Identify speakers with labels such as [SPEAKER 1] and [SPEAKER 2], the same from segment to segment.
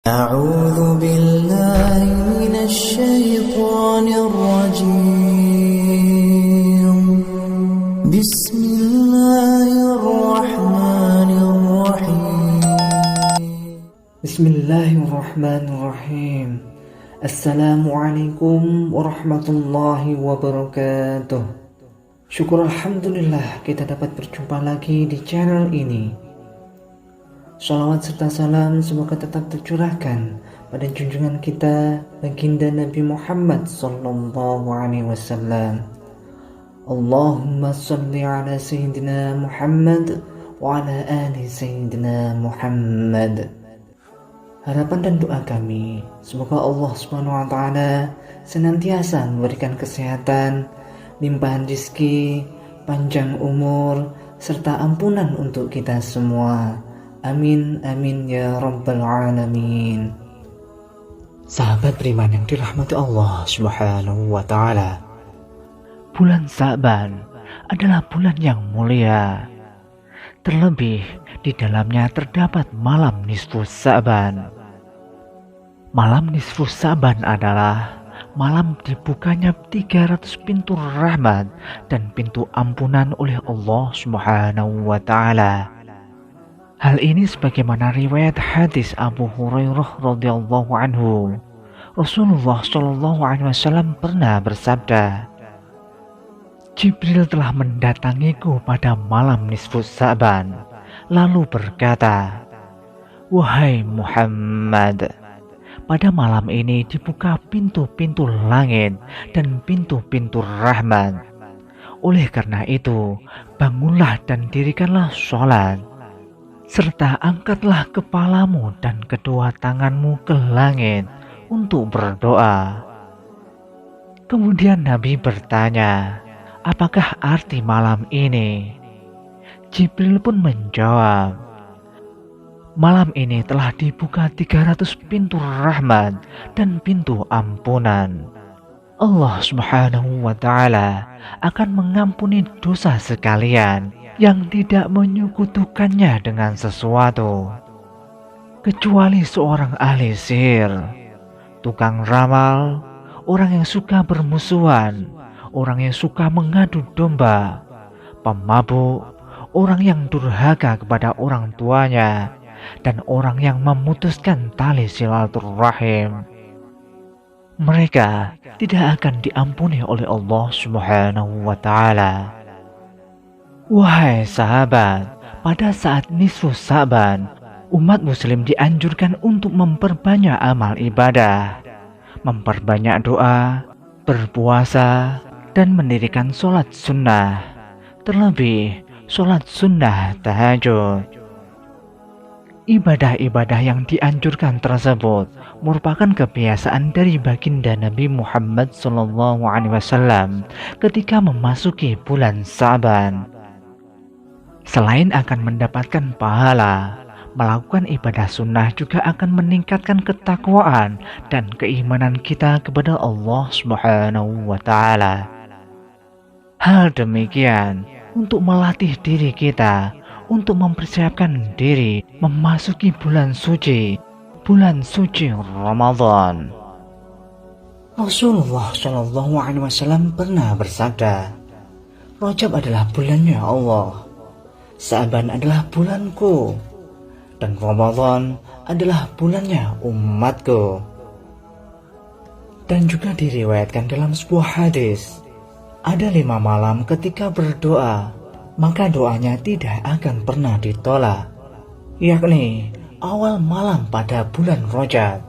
[SPEAKER 1] أعوذ بالله من الشيطان الرجيم بسم الله الرحمن الرحيم
[SPEAKER 2] بسم الله الرحمن الرحيم. Assalamualaikum warahmatullahi wabarakatuh. Syukur alhamdulillah kita dapat berjumpa lagi di channel ini. Shalawat serta salam semoga tetap tercurahkan pada junjungan kita baginda Nabi Muhammad sallallahu alaihi wasallam. Allahumma shalli ala sayyidina Muhammad wa ala ali sayyidina Muhammad. Harapan dan doa kami, semoga Allah Subhanahu wa taala senantiasa memberikan kesehatan, limpahan rezeki, panjang umur, serta ampunan untuk kita semua. Amin amin ya rabbal alamin. Sahabat beriman yang dirahmati Allah Subhanahu wa taala, bulan Sa'ban adalah bulan yang mulia. Terlebih di dalamnya terdapat malam nisfu Sa'ban. Malam nisfu Sa'ban adalah malam dibukanya 300 pintu rahmat dan pintu ampunan oleh Allah Subhanahu wa taala. Hal ini sebagaimana riwayat hadis Abu Hurairah radhiyallahu anhu. Rasulullah shallallahu alaihi wasallam pernah bersabda, Jibril telah mendatangiku pada malam nisfu Sa'ban, lalu berkata, "Wahai Muhammad, pada malam ini dibuka pintu-pintu langit dan pintu-pintu rahmat. Oleh karena itu, bangunlah dan dirikanlah sholat, serta angkatlah kepalamu dan kedua tanganmu ke langit untuk berdoa." Kemudian Nabi bertanya, "Apakah arti malam ini?" Jibril pun menjawab, "Malam ini telah dibuka 300 pintu rahmat dan pintu ampunan. Allah Subhanahu wa taala akan mengampuni dosa sekalian yang tidak menyekutukannya dengan sesuatu, kecuali seorang ahli sihir, tukang ramal, orang yang suka bermusuhan, orang yang suka mengadu domba, pemabuk, orang yang durhaka kepada orang tuanya, dan orang yang memutuskan tali silaturahim. Mereka tidak akan diampuni oleh Allah Subhanahu wa taala." Wahai sahabat, pada saat nisfu Sa'ban, umat muslim dianjurkan untuk memperbanyak amal ibadah, memperbanyak doa, berpuasa, dan mendirikan sholat sunnah, terlebih sholat sunnah tahajud. Ibadah-ibadah yang dianjurkan tersebut merupakan kebiasaan dari baginda Nabi Muhammad SAW ketika memasuki bulan Sa'ban. Selain akan mendapatkan pahala, melakukan ibadah sunnah juga akan meningkatkan ketakwaan dan keimanan kita kepada Allah Subhanahu wa taala. Hal demikian untuk melatih diri kita untuk mempersiapkan diri memasuki bulan suci Ramadan. Rasulullah Shallallahu alaihi wasallam pernah bersabda, "Rajab adalah bulannya Allah, Sa'ban adalah bulanku, dan Ramadan adalah bulannya umatku." Dan juga diriwayatkan dalam sebuah hadis, ada 5 malam ketika berdoa, maka doanya tidak akan pernah ditolak, yakni awal malam pada bulan Rajab,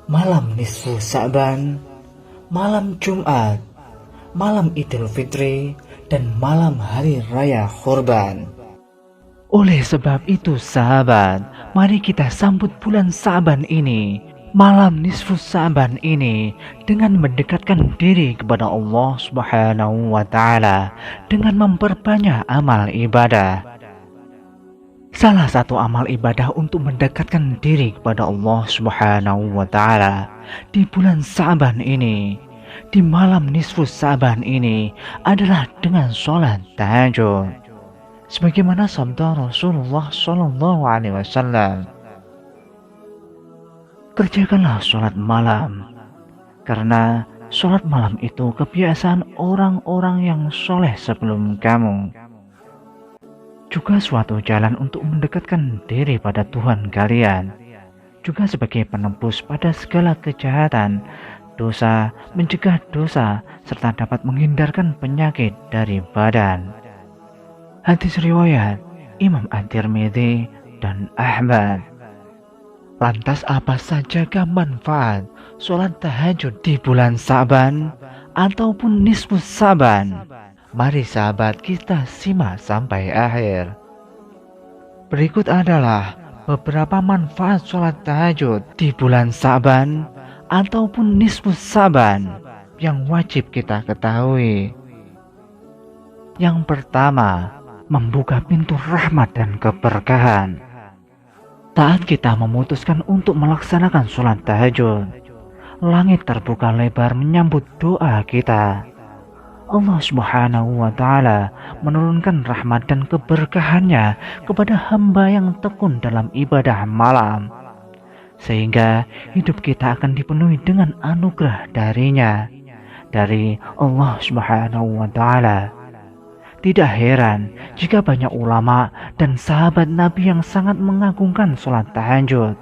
[SPEAKER 2] malam nisfu Sa'ban, malam Jumat, malam Idul Fitri, dan malam Hari Raya Kurban. Oleh sebab itu sahabat, mari kita sambut bulan Sa'ban ini, malam nisfu Sa'ban ini, dengan mendekatkan diri kepada Allah Subhanahu wa taala dengan memperbanyak amal ibadah. Salah satu amal ibadah untuk mendekatkan diri kepada Allah Subhanahu wa taala di bulan Sa'ban ini, di malam nisfu Sa'ban ini adalah dengan sholat tahajud. Sebagaimana sabda Rasulullah Shallallahu alaihi wasallam, kerjakanlah sholat malam, karena sholat malam itu kebiasaan orang-orang yang soleh sebelum kamu. Juga suatu jalan untuk mendekatkan diri pada Tuhan kalian, juga sebagai penembus pada segala kejahatan, dosa, mencegah dosa, serta dapat menghindarkan penyakit dari badan. Hadis riwayat Imam At-Tirmidzi dan Ahmad. Lantas apa sajakah manfaat sholat tahajud di bulan Sa'ban ataupun nisfu Sa'ban? Mari sahabat kita simak sampai akhir. Berikut adalah beberapa manfaat sholat tahajud di bulan Sa'ban ataupun nisfu Sa'ban yang wajib kita ketahui. Yang pertama, membuka pintu rahmat dan keberkahan. Saat kita memutuskan untuk melaksanakan sholat tahajud, langit terbuka lebar menyambut doa kita. Allah Subhanahu wa Ta'ala menurunkan rahmat dan keberkahannya kepada hamba yang tekun dalam ibadah malam, sehingga hidup kita akan dipenuhi dengan anugerah darinya, dari Allah Subhanahu wa Ta'ala. Tidak heran jika banyak ulama dan sahabat Nabi yang sangat mengagungkan sholat tahajud.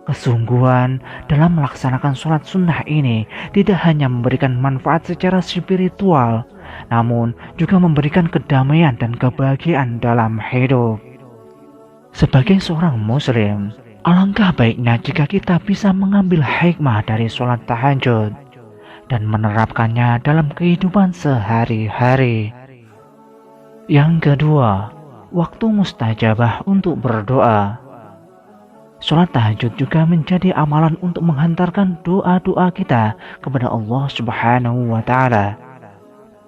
[SPEAKER 2] Kesungguhan dalam melaksanakan sholat sunnah ini tidak hanya memberikan manfaat secara spiritual, namun juga memberikan kedamaian dan kebahagiaan dalam hidup. Sebagai seorang muslim, alangkah baiknya jika kita bisa mengambil hikmah dari sholat tahajud dan menerapkannya dalam kehidupan sehari-hari. Yang kedua, waktu mustajabah untuk berdoa. Sholat tahajud juga menjadi amalan untuk menghantarkan doa-doa kita kepada Allah Subhanahu wa Ta'ala.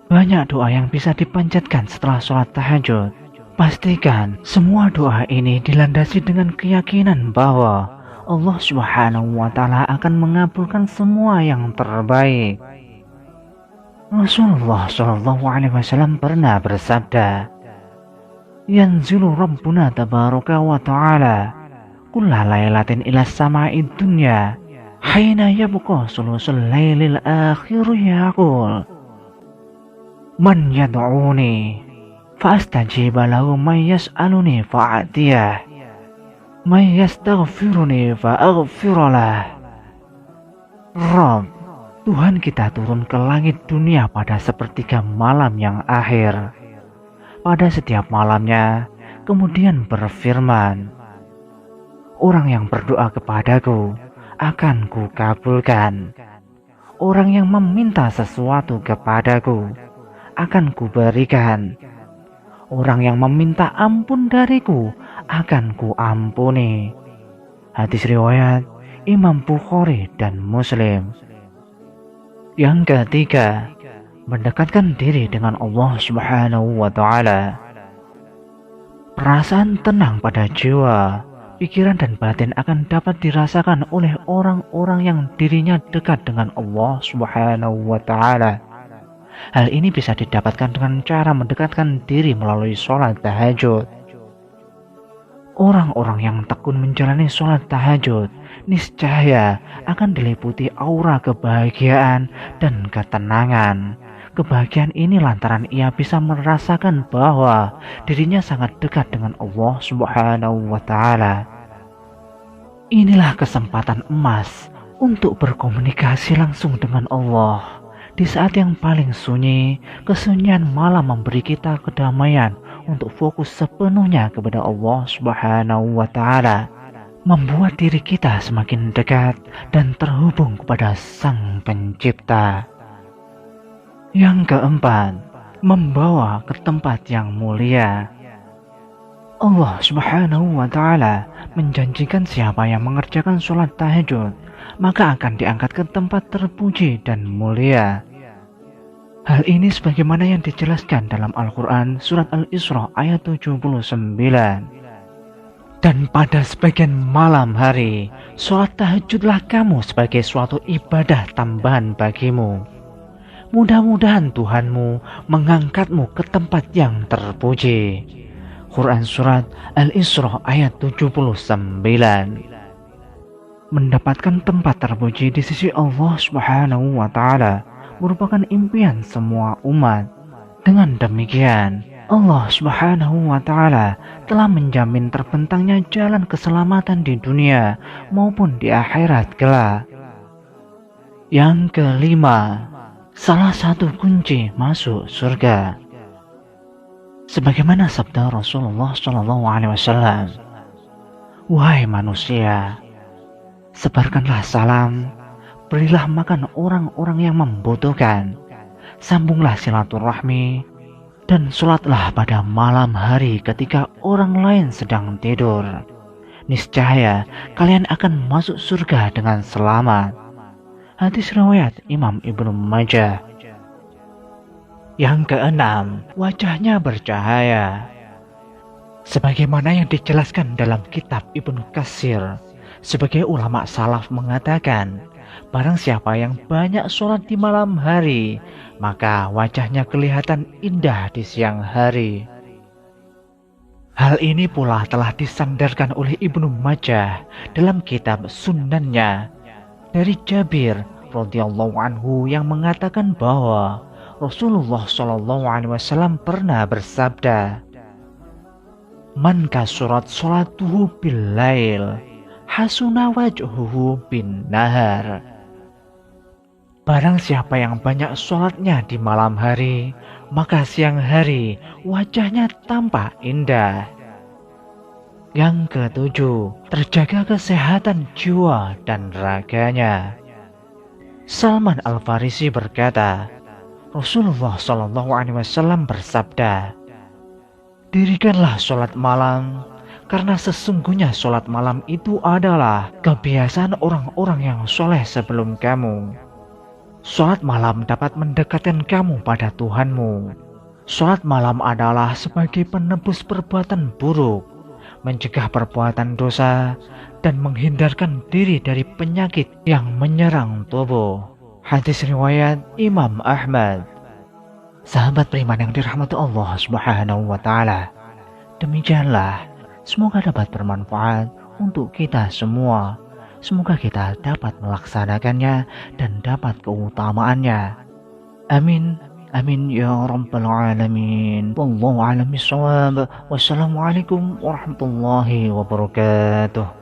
[SPEAKER 2] Banyak doa yang bisa dipanjatkan setelah sholat tahajud. Pastikan semua doa ini dilandasi dengan keyakinan bahwa Allah Subhanahu wa Ta'ala akan mengabulkan semua yang terbaik. Rasulullah SAW pernah bersabda, "Yanzilu Rabbuna tabaraka wa ta'ala kulla laylatin ila sama'id dunya hina yabqa sulusul laylil akhir yaqul man yad'uni fa'astajiba lahu man yas'aluni fa'atiyah man yastaghfiruni fa'aghfiralah." Rabb, Tuhan kita turun ke langit dunia pada sepertiga malam yang akhir. Pada setiap malamnya, kemudian berfirman, "Orang yang berdoa kepadaku akan kukabulkan. Orang yang meminta sesuatu kepadaku akan kuberikan. Orang yang meminta ampun dariku akan kuampuni." Hadis riwayat Imam Bukhari dan Muslim. Yang ketiga, mendekatkan diri dengan Allah Subhanahu wa Ta'ala. Perasaan tenang pada jiwa, pikiran dan batin akan dapat dirasakan oleh orang-orang yang dirinya dekat dengan Allah Subhanahu wa Ta'ala. Hal ini bisa didapatkan dengan cara mendekatkan diri melalui sholat tahajud. Orang-orang yang tekun menjalani sholat tahajud niscaya akan diliputi aura kebahagiaan dan ketenangan. Kebahagiaan ini lantaran ia bisa merasakan bahwa dirinya sangat dekat dengan Allah Subhanahu wa Ta'ala. Inilah kesempatan emas untuk berkomunikasi langsung dengan Allah. Di saat yang paling sunyi, kesunyian malam memberi kita kedamaian untuk fokus sepenuhnya kepada Allah Subhanahu wa Ta'ala, membuat diri kita semakin dekat dan terhubung kepada Sang Pencipta. Yang keempat, membawa ke tempat yang mulia. Allah Subhanahu wa Ta'ala menjanjikan siapa yang mengerjakan sholat tahajud maka akan diangkat ke tempat terpuji dan mulia. Hal ini sebagaimana yang dijelaskan dalam Al-Quran surat Al-Isra ayat 79. Dan pada sebagian malam hari, sholat tahajudlah kamu sebagai suatu ibadah tambahan bagimu. Mudah-mudahan Tuhanmu mengangkatmu ke tempat yang terpuji. Quran surat Al-Isra ayat 79. Mendapatkan tempat terpuji di sisi Allah Subhanahu wa Ta'ala merupakan impian semua umat. Dengan demikian, Allah Subhanahu wa Ta'ala telah menjamin terbentangnya jalan keselamatan di dunia maupun di akhirat kelak. Yang kelima, salah satu kunci masuk surga. Sebagaimana sabda Rasulullah SAW, "Wahai manusia, sebarkanlah salam, berilah makan orang-orang yang membutuhkan, sambunglah silaturahmi, dan sholatlah pada malam hari ketika orang lain sedang tidur. Niscaya kalian akan masuk surga dengan selamat." Hadis riwayat Imam Ibnu Majah. Yang keenam, wajahnya bercahaya. Sebagaimana yang dijelaskan dalam kitab Ibnu Katsir, sebagai ulama salaf mengatakan, barang siapa yang banyak sholat di malam hari, maka wajahnya kelihatan indah di siang hari. Hal ini pula telah disandarkan oleh Ibnu Majah dalam kitab Sunannya dari Jabir radhiyallahu anhu yang mengatakan bahwa Rasulullah SAW pernah bersabda, "Man kasurat sholatuhu bil lail, hasuna wajhuhu bin nahar." Barang siapa yang banyak sholatnya di malam hari, maka siang hari wajahnya tampak indah. Yang ketujuh, terjaga kesehatan jiwa dan raganya. Salman Al-Farisi berkata, Rasulullah SAW bersabda, "Dirikanlah sholat malam, karena sesungguhnya sholat malam itu adalah kebiasaan orang-orang yang soleh sebelum kamu. Sholat malam dapat mendekatkan kamu pada Tuhanmu. Sholat malam adalah sebagai penebus perbuatan buruk, mencegah perbuatan dosa, dan menghindarkan diri dari penyakit yang menyerang tubuh." Hadis riwayat Imam Ahmad. Sahabat beriman yang dirahmati Allah Subhanahu wa Ta'ala, demikianlah, semoga dapat bermanfaat untuk kita semua. Semoga kita dapat melaksanakannya dan dapat keutamaannya. Amin. Amin ya rabbal alamin. Wallahu a'lam bishawab. Wassalamualaikum warahmatullahi wabarakatuh.